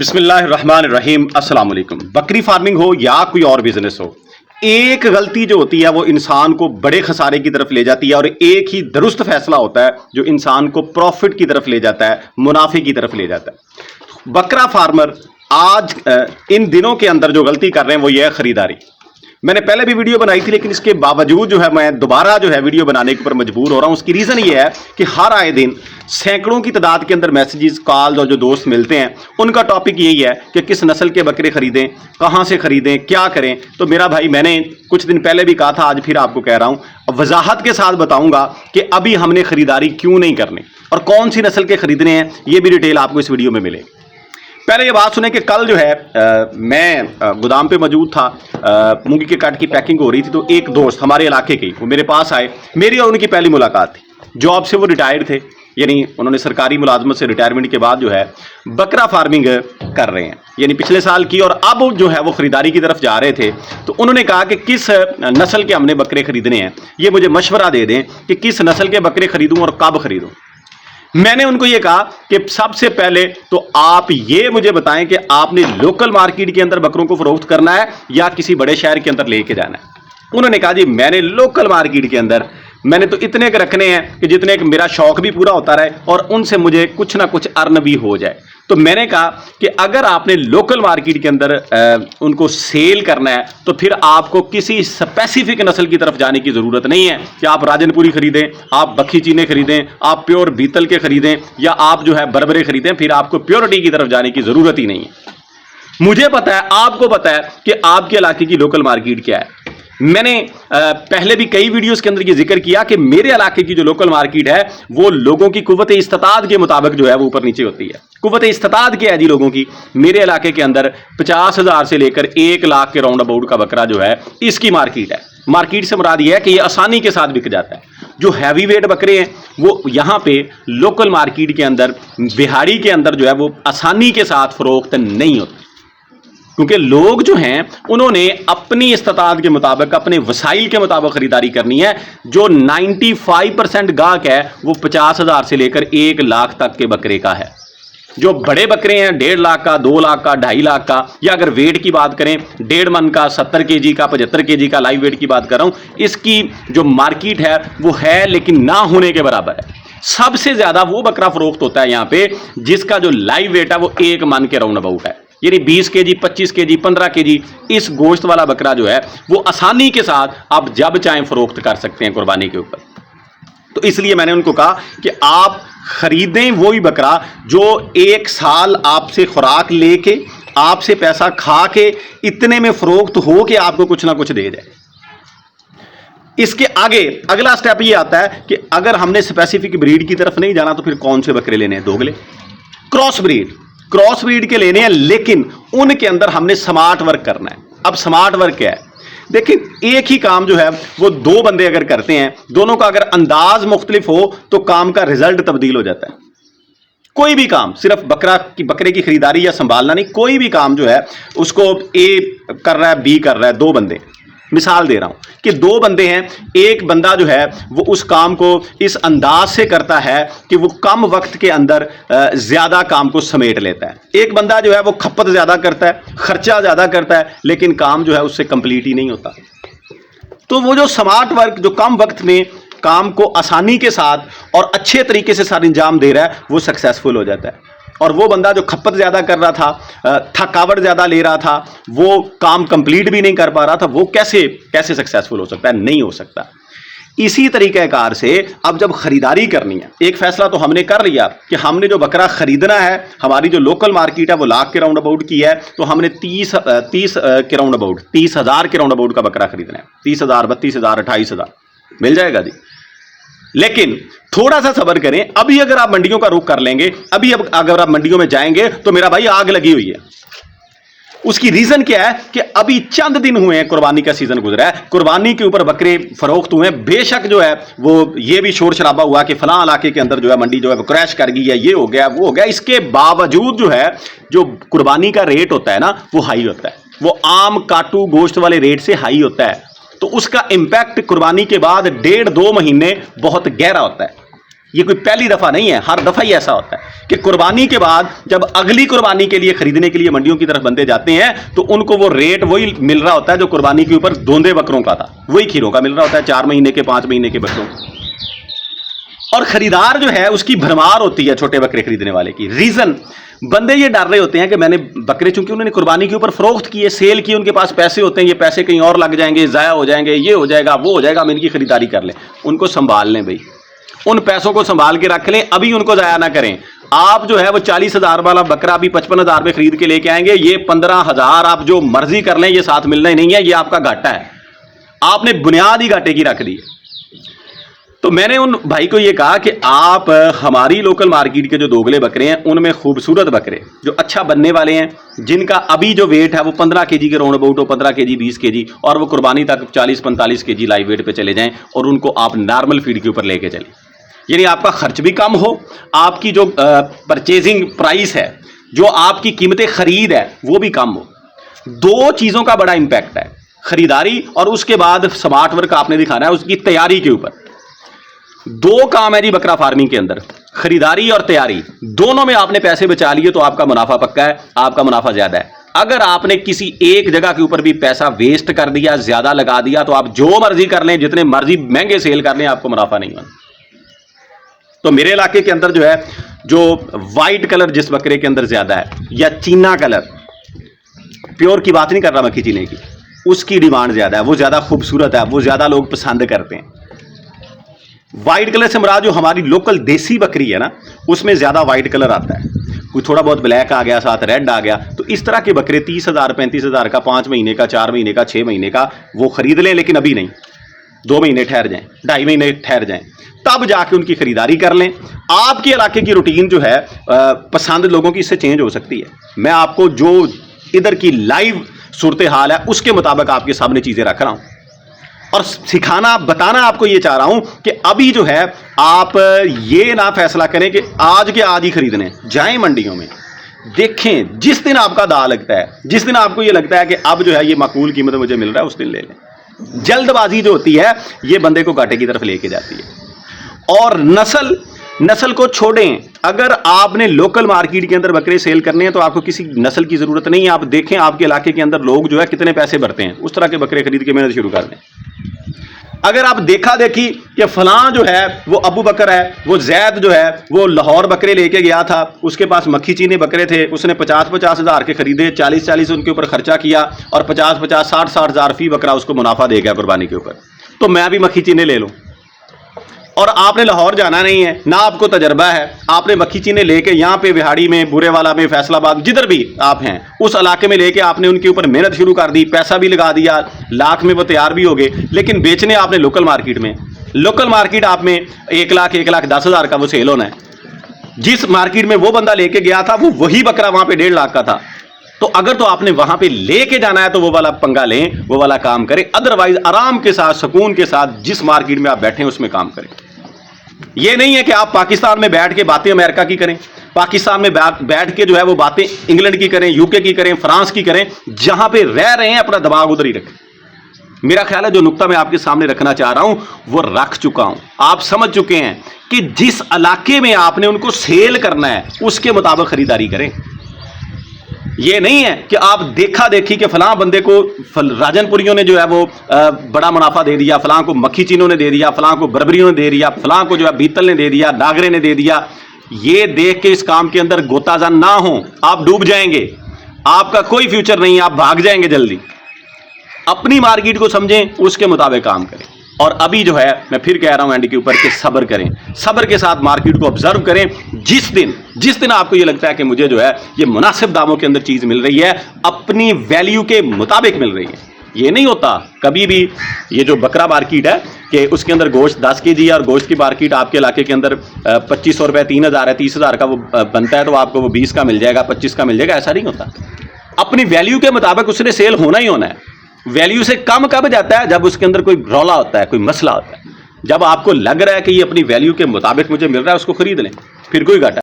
بسم اللہ الرحمن الرحیم۔ السلام علیکم۔ بکری فارمنگ ہو یا کوئی اور بزنس ہو، ایک غلطی جو ہوتی ہے وہ انسان کو بڑے خسارے کی طرف لے جاتی ہے، اور ایک ہی درست فیصلہ ہوتا ہے جو انسان کو پروفٹ کی طرف لے جاتا ہے، منافع کی طرف لے جاتا ہے۔ بکرا فارمر آج ان دنوں کے اندر جو غلطی کر رہے ہیں وہ یہ ہے خریداری۔ میں نے پہلے بھی ویڈیو بنائی تھی، لیکن اس کے باوجود جو ہے میں دوبارہ جو ہے ویڈیو بنانے کے اوپر مجبور ہو رہا ہوں۔ اس کی ریزن یہ ہے کہ ہر آئے دن سینکڑوں کی تعداد کے اندر میسیجز، کالز اور جو دوست ملتے ہیں ان کا ٹاپک یہی ہے کہ کس نسل کے بکرے خریدیں، کہاں سے خریدیں، کیا کریں۔ تو میرا بھائی، میں نے کچھ دن پہلے بھی کہا تھا، آج پھر آپ کو کہہ رہا ہوں، وضاحت کے ساتھ بتاؤں گا کہ ابھی ہم نے خریداری کیوں نہیں کرنی اور کون سی نسل کے خریدنے ہیں، یہ بھی ڈیٹیل آپ کو اس ویڈیو میں ملے گی۔ پہلے یہ بات سنیں کہ کل جو ہے میں گودام پہ موجود تھا، مونگی کے کٹ کی پیکنگ ہو رہی تھی، تو ایک دوست ہمارے علاقے کے وہ میرے پاس آئے۔ میری اور ان کی پہلی ملاقات تھی۔ جاب سے وہ ریٹائرڈ تھے، یعنی انہوں نے سرکاری ملازمت سے ریٹائرمنٹ کے بعد جو ہے بکرا فارمنگ کر رہے ہیں، یعنی پچھلے سال کی، اور اب جو ہے وہ خریداری کی طرف جا رہے تھے۔ تو انہوں نے کہا کہ کس نسل کے ہم نے بکرے خریدنے ہیں، یہ مجھے مشورہ دے دیں کہ کس نسل کے بکرے خریدوں اور کب خریدوں۔ میں نے ان کو یہ کہا کہ سب سے پہلے تو آپ یہ مجھے بتائیں کہ آپ نے لوکل مارکیٹ کے اندر بکروں کو فروخت کرنا ہے یا کسی بڑے شہر کے اندر لے کے جانا ہے۔ انہوں نے کہا جی میں نے لوکل مارکیٹ کے اندر، میں نے تو اتنے کے رکھنے ہیں کہ جتنے کہ میرا شوق بھی پورا ہوتا رہے اور ان سے مجھے کچھ نہ کچھ ارن بھی ہو جائے۔ تو میں نے کہا کہ اگر آپ نے لوکل مارکیٹ کے اندر ان کو سیل کرنا ہے تو پھر آپ کو کسی اسپیسیفک نسل کی طرف جانے کی ضرورت نہیں ہے کہ آپ راجن پوری خریدیں، آپ بکھی چینے خریدیں، آپ پیور بیتل کے خریدیں، یا آپ جو ہے بربرے خریدیں۔ پھر آپ کو پیورٹی کی طرف جانے کی ضرورت ہی نہیں ہے۔ مجھے پتا ہے، آپ کو پتا ہے کہ آپ کے علاقے کی لوکل مارکیٹ کیا ہے۔ میں نے پہلے بھی کئی ویڈیوز کے اندر یہ ذکر کیا کہ میرے علاقے کی جو لوکل مارکیٹ ہے وہ لوگوں کی قوت استطاعت کے مطابق جو ہے وہ اوپر نیچے ہوتی ہے۔ قوت استطاعت کیا ہے جی لوگوں کی؟ میرے علاقے کے اندر 50,000 سے لے کر 1 لاکھ کے راؤنڈ اباؤٹ کا بکرا جو ہے اس کی مارکیٹ ہے۔ مارکیٹ سے مراد یہ ہے کہ یہ آسانی کے ساتھ بک جاتا ہے۔ جو ہیوی ویٹ بکرے ہیں وہ یہاں پہ لوکل مارکیٹ کے اندر، بہاڑی کے اندر جو ہے وہ آسانی کے ساتھ فروخت نہیں ہوتے، کیونکہ لوگ جو ہیں انہوں نے اپنی استطاعت کے مطابق، اپنے وسائل کے مطابق خریداری کرنی ہے۔ جو 95% گاہک ہے وہ 50,000 سے لے کر 1 لاکھ تک کے بکرے کا ہے۔ جو بڑے بکرے ہیں 1.5 لاکھ کا، 2 لاکھ کا، 2.5 لاکھ کا، یا اگر ویٹ کی بات کریں 1.5 من کا، 70 kg کا، 75 kg کا لائیو ویٹ کی بات کر رہا ہوں، اس کی جو مارکیٹ ہے وہ ہے لیکن نہ ہونے کے برابر ہے۔ سب سے زیادہ وہ بکرا فروخت ہوتا ہے یہاں پہ جس کا جو لائیو ویٹ ہے وہ 1 من کے راؤنڈ اباؤٹ ہے، یعنی 20 kg، 25 kg، 15 kg۔ اس گوشت والا بکرا جو ہے وہ آسانی کے ساتھ آپ جب چاہیں فروخت کر سکتے ہیں قربانی کے اوپر۔ تو اس لیے میں نے ان کو کہا کہ آپ خریدیں وہی بکرا جو 1 سال آپ سے خوراک لے کے، آپ سے پیسہ کھا کے، اتنے میں فروخت ہو کہ آپ کو کچھ نہ کچھ دے جائے۔ اس کے آگے اگلا سٹیپ یہ آتا ہے کہ اگر ہم نے اسپیسیفک بریڈ کی طرف نہیں جانا تو پھر کون سے بکرے لینے ہیں؟ دوگلے، کراس بریڈ کے لینے ہیں، لیکن ان کے اندر ہم نے سمارٹ ورک کرنا ہے۔ اب سمارٹ ورک کیا ہے؟ دیکھیں، ایک ہی کام جو ہے وہ 2 بندے اگر کرتے ہیں، دونوں کا اگر انداز مختلف ہو تو کام کا رزلٹ تبدیل ہو جاتا ہے۔ کوئی بھی کام، صرف بکرے کی خریداری یا سنبھالنا نہیں، کوئی بھی کام جو ہے اس کو اے کر رہا ہے، بی کر رہا ہے، 2 بندے، مثال دے رہا ہوں کہ 2 بندے ہیں، ایک بندہ جو ہے وہ اس کام کو اس انداز سے کرتا ہے کہ وہ کم وقت کے اندر زیادہ کام کو سمیٹ لیتا ہے۔ ایک بندہ جو ہے وہ کھپت زیادہ کرتا ہے، خرچہ زیادہ کرتا ہے، لیکن کام جو ہے اس سے کمپلیٹ ہی نہیں ہوتا۔ تو وہ جو سمارٹ ورک، جو کم وقت میں کام کو آسانی کے ساتھ اور اچھے طریقے سے سر انجام دے رہا ہے، وہ سکسیسفل ہو جاتا ہے۔ اور وہ بندہ جو کھپت زیادہ کر رہا تھا، تھکاوٹ زیادہ لے رہا تھا، وہ کام کمپلیٹ بھی نہیں کر پا رہا تھا، وہ کیسے سکسیسفل ہو سکتا ہے؟ نہیں ہو سکتا۔ اسی طریقہ کار سے اب جب خریداری کرنی ہے، ایک فیصلہ تو ہم نے کر لیا کہ ہم نے جو بکرا خریدنا ہے، ہماری جو لوکل مارکیٹ ہے وہ 1 لاکھ کے راؤنڈ اباؤٹ کی ہے، تو ہم نے 30 کے راؤنڈ اباؤٹ، 30,000 کے راؤنڈ اباؤٹ کا بکرا خریدنا ہے۔ 30,000، 32,000، 28,000 مل جائے گا جی۔ لیکن تھوڑا سا صبر کریں، ابھی اگر آپ منڈیوں کا رخ کر لیں گے، اگر آپ منڈیوں میں جائیں گے تو میرا بھائی آگ لگی ہوئی ہے۔ اس کی ریزن کیا ہے کہ ابھی چند دن ہوئے ہیں، قربانی کا سیزن گزرا ہے، قربانی کے اوپر بکرے فروخت ہوئے ہیں۔ بے شک جو ہے وہ یہ بھی شور شرابہ ہوا کہ فلاں علاقے کے اندر جو ہے منڈی جو ہے وہ کریش کر گئی ہے، یہ ہو گیا، وہ ہو گیا۔ اس کے باوجود جو ہے جو قربانی کا ریٹ ہوتا ہے نا وہ ہائی ہوتا ہے، وہ عام کاٹو گوشت والے ریٹ سے ہائی ہوتا ہے۔ تو اس کا امپیکٹ قربانی کے بعد 1.5-2 مہینے بہت گہرا ہوتا ہے۔ یہ کوئی پہلی دفعہ نہیں ہے، ہر دفعہ ہی ایسا ہوتا ہے کہ قربانی کے بعد جب اگلی قربانی کے لیے خریدنے کے لیے منڈیوں کی طرف بندے جاتے ہیں تو ان کو وہ ریٹ وہی مل رہا ہوتا ہے جو قربانی کے اوپر دوندے بکروں کا تھا، وہی کھیروں کا مل رہا ہوتا ہے، 4 مہینے کے 5 مہینے کے بکروں، اور خریدار جو ہے اس کی بھرمار ہوتی ہے چھوٹے بکرے خریدنے والے کی۔ ریزن بندے یہ ڈر رہے ہوتے ہیں کہ میں نے بکرے چونکہ انہوں نے قربانی کے اوپر فروخت کیے، سیل کیے، ان کے پاس پیسے ہوتے ہیں، یہ پیسے کہیں اور لگ جائیں گے، ضائع ہو جائیں گے، یہ ہو جائے گا، وہ ہو جائے گا، ہم ان کی خریداری کر لیں۔ ان کو سنبھال لیں بھائی، ان پیسوں کو سنبھال کے رکھ لیں، ابھی ان کو ضائع نہ کریں۔ آپ جو ہے وہ 40,000 والا بکرا بھی 55,000 میں خرید کے لے کے آئیں گے، یہ 15,000 آپ جو مرضی کر لیں، یہ ساتھ ملنا ہی نہیں ہے، یہ آپ کا گھاٹا ہے، آپ نے بنیاد ہی گھاٹے کی رکھ دی۔ تو میں نے ان بھائی کو یہ کہا کہ آپ ہماری لوکل مارکیٹ کے جو دوگلے بکرے ہیں ان میں خوبصورت بکرے جو اچھا بننے والے ہیں، جن کا ابھی جو ویٹ ہے وہ 15 کے جی کے راؤنڈ اباؤٹ ہو، 15 کے جی 20 کے جی، اور وہ قربانی تک 40-45 کے جی لائیو ویٹ پہ چلے جائیں، اور ان کو آپ نارمل فیڈ کے اوپر لے کے چلیں، یعنی آپ کا خرچ بھی کم ہو، آپ کی جو پرچیزنگ پرائس ہے، جو آپ کی قیمت خرید ہے وہ بھی کم ہو۔ دو چیزوں کا بڑا امپیکٹ ہے، خریداری اور اس کے بعد سمارٹ ورک آپ نے دکھانا ہے اس کی تیاری کے اوپر۔ دو کام ہے جی بکرا فارمنگ کے اندر، خریداری اور تیاری، دونوں میں آپ نے پیسے بچا لیے تو آپ کا منافع پکا ہے، آپ کا منافع زیادہ ہے۔ اگر آپ نے کسی ایک جگہ کے اوپر بھی پیسہ ویسٹ کر دیا، زیادہ لگا دیا، تو آپ جو مرضی کر لیں، جتنے مرضی مہنگے سیل کر لیں، آپ کو منافع نہیں ہونا۔ تو میرے علاقے کے اندر جو ہے، جو وائٹ کلر جس بکرے کے اندر زیادہ ہے، یا چینا کلر، پیور کی بات نہیں کر رہا مکھی چینے کی، اس کی ڈیمانڈ زیادہ ہے، وہ زیادہ خوبصورت ہے، وہ زیادہ لوگ پسند کرتے ہیں۔ وائٹ کلر سے مراد جو ہماری لوکل دیسی بکری ہے نا، اس میں زیادہ وائٹ کلر آتا ہے، کوئی تھوڑا بہت بلیک آ گیا، ساتھ ریڈ آ گیا، تو اس طرح کے بکرے 30,000 35,000 کا، 5 مہینے کا، 4 مہینے کا، 6 مہینے کا وہ خرید لیں، لیکن ابھی نہیں، 2 مہینے ٹھہر جائیں، 2.5 مہینے ٹھہر جائیں، تب جا کے ان کی خریداری کر لیں۔ آپ کے علاقے کی روٹین جو ہے پسند لوگوں کی اس سے چینج ہو سکتی ہے، میں آپ کو جو ادھر کی لائیو صورتحال ہے اس کے مطابق آپ کے سامنے چیزیں رکھ رہا ہوں، اور سکھانا بتانا آپ کو یہ چاہ رہا ہوں کہ ابھی جو ہے آپ یہ نہ فیصلہ کریں کہ آج کے آج ہی خریدنے، جائیں منڈیوں میں دیکھیں، جس دن آپ کا داغ لگتا ہے، جس دن آپ کو یہ لگتا ہے کہ اب جو ہے یہ معقول قیمت مجھے مل رہا ہے، اس دن لے لیں۔ جلد بازی جو ہوتی ہے یہ بندے کو گھاٹے کی طرف لے کے جاتی ہے۔ اور نسل کو چھوڑیں، اگر آپ نے لوکل مارکیٹ کے اندر بکرے سیل کرنے ہیں تو آپ کو کسی نسل کی ضرورت نہیں ہے، آپ دیکھیں آپ کے علاقے کے اندر لوگ جو ہے کتنے پیسے بھرتے ہیں، اس طرح کے بکرے خرید کے محنت شروع کر دیں۔ اگر آپ دیکھا دیکھی کہ فلاں جو ہے وہ ابو بکر ہے، وہ زید جو ہے وہ لاہور بکرے لے کے گیا تھا، اس کے پاس مکھی چینے بکرے تھے، اس نے 50-50 ہزار کے خریدے، 40 ان کے اوپر خرچہ کیا، اور 50-50 60 ہزار فی بکرا اس کو منافع دے گیا قربانی کے اوپر، تو میں بھی مکھی چینے لے لوں۔ اور آپ نے لاہور جانا نہیں ہے، نہ آپ کو تجربہ ہے، آپ نے مکھی چینے لے کے یہاں پہ بہاڑی میں، بورے والا میں، فیصل آباد، جدھر بھی آپ ہیں اس علاقے میں لے کے آپ نے ان کے اوپر محنت شروع کر دی، پیسہ بھی لگا دیا، لاکھ میں وہ تیار بھی ہو گئے، لیکن بیچنے آپ نے لوکل مارکیٹ میں، لوکل مارکیٹ آپ میں 1,10,000 کا وہ سیل ہونا ہے، جس مارکیٹ میں وہ بندہ لے کے گیا تھا وہ وہی بکرا وہاں پہ 1.5 لاکھ کا تھا۔ تو اگر تو آپ نے وہاں پہ لے کے جانا ہے تو وہ والا پنگا لیں، وہ والا کام کریں، ادروائز آرام کے ساتھ، سکون کے ساتھ جس مارکیٹ میں آپ بیٹھیں اس میں کام کریں۔ یہ نہیں ہے کہ آپ پاکستان میں بیٹھ کے باتیں امریکہ کی کریں، پاکستان میں بیٹھ کے جو ہے وہ باتیں انگلینڈ کی کریں، UK کی کریں، فرانس کی کریں، جہاں پہ رہ رہے ہیں اپنا دماغ ادھر ہی رکھیں۔ میرا خیال ہے جو نقطہ میں آپ کے سامنے رکھنا چاہ رہا ہوں وہ رکھ چکا ہوں، آپ سمجھ چکے ہیں کہ جس علاقے میں آپ نے ان کو سیل کرنا ہے اس کے مطابق خریداری کریں۔ یہ نہیں ہے کہ آپ دیکھا دیکھی کہ فلاں بندے کو راجن پوریوں نے جو ہے وہ بڑا منافع دے دیا، فلاں کو مکھی چینوں نے دے دیا، فلاں کو بربریوں نے دے دیا، فلاں کو جو ہے بیتل نے دے دیا، ناگرے نے دے دیا۔ یہ دیکھ کے اس کام کے اندر گوتا زن نہ ہوں، آپ ڈوب جائیں گے، آپ کا کوئی فیوچر نہیں ہے، آپ بھاگ جائیں گے جلدی۔ اپنی مارکیٹ کو سمجھیں، اس کے مطابق کام کریں۔ اور ابھی جو ہے میں پھر کہہ رہا ہوں اینڈ کے اوپر کہ صبر کریں، صبر کے ساتھ مارکیٹ کو آبزرو کریں۔ جس دن آپ کو یہ لگتا ہے کہ مجھے جو ہے یہ مناسب داموں کے اندر چیز مل رہی ہے، اپنی ویلیو کے مطابق مل رہی ہے، یہ نہیں ہوتا کبھی بھی یہ جو بکرا مارکیٹ ہے کہ اس کے اندر گوشت 10 کے جی اور گوشت کی مارکیٹ آپ کے علاقے کے اندر 2,500 روپے 3,000 ہے، 30,000 کا وہ بنتا ہے تو آپ کو وہ 20 کا مل جائے گا، 25 کا مل جائے گا، ایسا نہیں ہوتا۔ اپنی ویلیو کے مطابق اس نے سیل ہونا ہی ہونا ہے۔ ویلیو سے کم کب جاتا ہے؟ جب اس کے اندر کوئی رولا ہوتا ہے، کوئی مسئلہ ہوتا ہے، جب آپ کو لگ رہا ہے کہ یہ اپنی ویلیو کے مطابق مجھے مل رہا ہے، اس کو خرید لیں، پھر کوئی گھاٹا